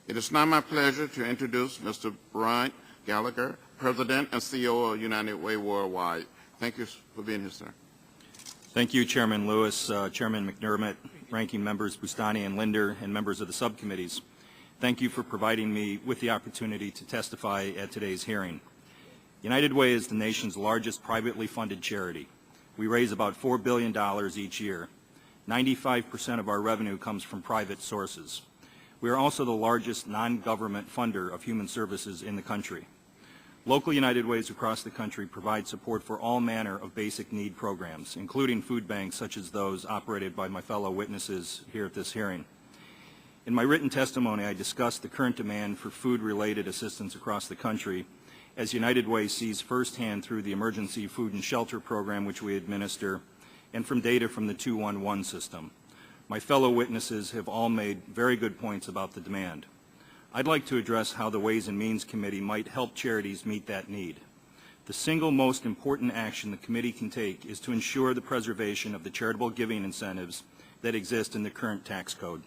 It is now my pleasure to introduce Mr. Brian Gallagher, President and CEO of United Way Worldwide. Thank you for being here, sir. Thank you, Chairman Lewis, Chairman McDermott, Ranking Members Bustani and Linder, and members of the subcommittees. Thank you for providing me with the opportunity to testify at today's hearing. United Way is the nation's largest privately funded charity. We raise about $4 billion each year. 95% of our revenue comes from private sources. We are also the largest non-government funder of human services in the country. Local United Ways across the country provide support for all manner of basic need programs, including food banks such as those operated by my fellow witnesses here at this hearing. In my written testimony, I discussed the current demand for food-related assistance across the country as United Way sees firsthand through the Emergency Food and Shelter Program which we administer and from data from the 211 system. My fellow witnesses have all made very good points about the demand. I'd like to address how the Ways and Means Committee might help charities meet that need. The single most important action the committee can take is to ensure the preservation of the charitable giving incentives that exist in the current tax code.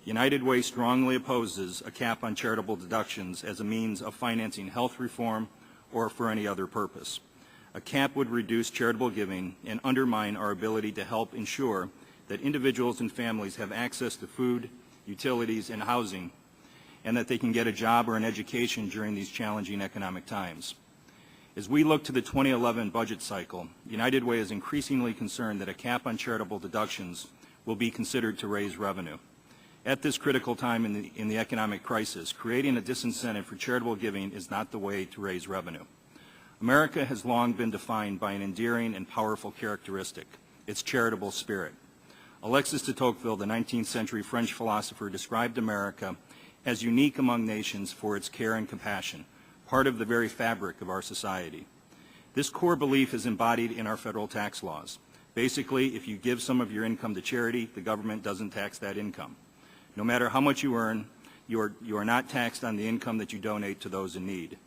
United Way strongly opposes a cap on charitable deductions as a means of financing health reform or for any other purpose. A cap would reduce charitable giving and undermine our ability to help ensure that individuals and families have access to food, utilities, and housing, and that they can get a job or an education during these challenging economic times. As we look to the 2011 budget cycle, United Way is increasingly concerned that a cap on charitable deductions will be considered to raise revenue. At this critical time in the economic crisis, creating a disincentive for charitable giving is not the way to raise revenue. America has long been defined by an endearing and powerful characteristic, its charitable spirit. Alexis de Tocqueville, the 19th century French philosopher, described America as unique among nations for its care and compassion, part of the very fabric of our society. This core belief is embodied in our federal tax laws. Basically, if you give some of your income to charity, the government doesn't tax that income. No matter how much you earn, you are not taxed on the income that you donate to those in need.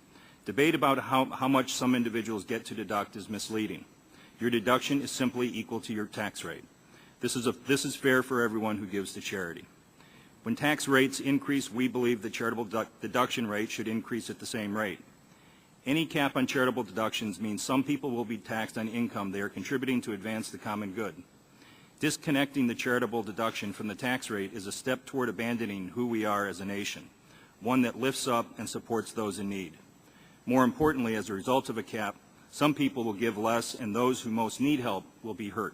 Debate about how much some individuals get to deduct is misleading. Your deduction is simply equal to your tax rate. This is fair for everyone who gives to charity. When tax rates increase, we believe the charitable deduction rate should increase at the same rate. Any cap on charitable deductions means some people will be taxed on income they are contributing to advance the common good. Disconnecting the charitable deduction from the tax rate is a step toward abandoning who we are as a nation, one that lifts up and supports those in need. More importantly, as a result of a cap, some people will give less and those who most need help will be hurt.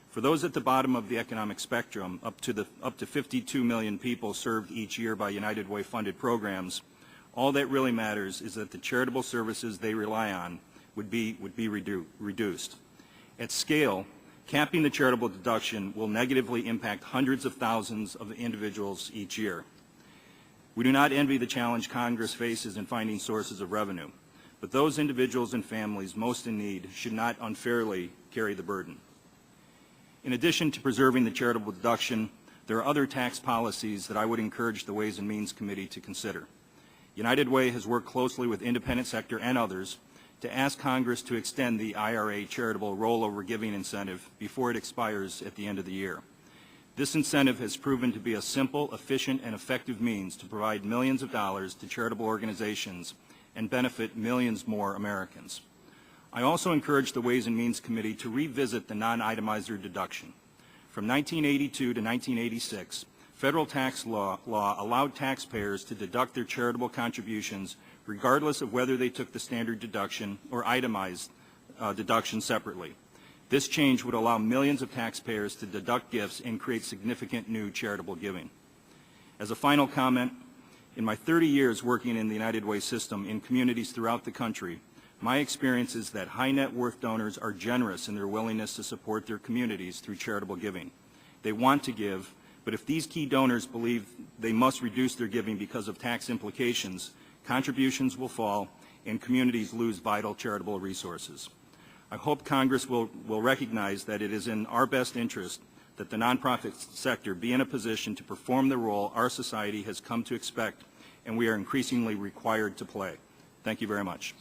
For those at the bottom of the economic spectrum, up to 52 million people served each year by United Way funded programs, all that really matters is that the charitable services they rely on would be reduced. At scale, capping the charitable deduction will negatively impact hundreds of thousands of individuals each year. We do not envy the challenge Congress faces in finding sources of revenue, but those individuals and families most in need should not unfairly carry the burden. In addition to preserving the charitable deduction, there are other tax policies that I would encourage the Ways and Means Committee to consider. United Way has worked closely with independent sector and others to ask Congress to extend the IRA charitable rollover giving incentive before it expires at the end of the year. This incentive has proven to be a simple, efficient, and effective means to provide millions of dollars to charitable organizations and benefit millions more Americans. I also encourage the Ways and Means Committee to revisit the non-itemizer deduction. From 1982 to 1986, federal tax law allowed taxpayers to deduct their charitable contributions regardless of whether they took the standard deduction or itemized deduction separately. This change would allow millions of taxpayers to deduct gifts and create significant new charitable giving. As a final comment, in my 30 years working in the United Way system in communities throughout the country, my experience is that high net worth donors are generous in their willingness to support their communities through charitable giving. They want to give, but if these key donors believe they must reduce their giving because of tax implications, contributions will fall and communities lose vital charitable resources. I hope Congress will recognize that it is in our best interest that the nonprofit sector be in a position to perform the role our society has come to expect and we are increasingly required to play. Thank you very much.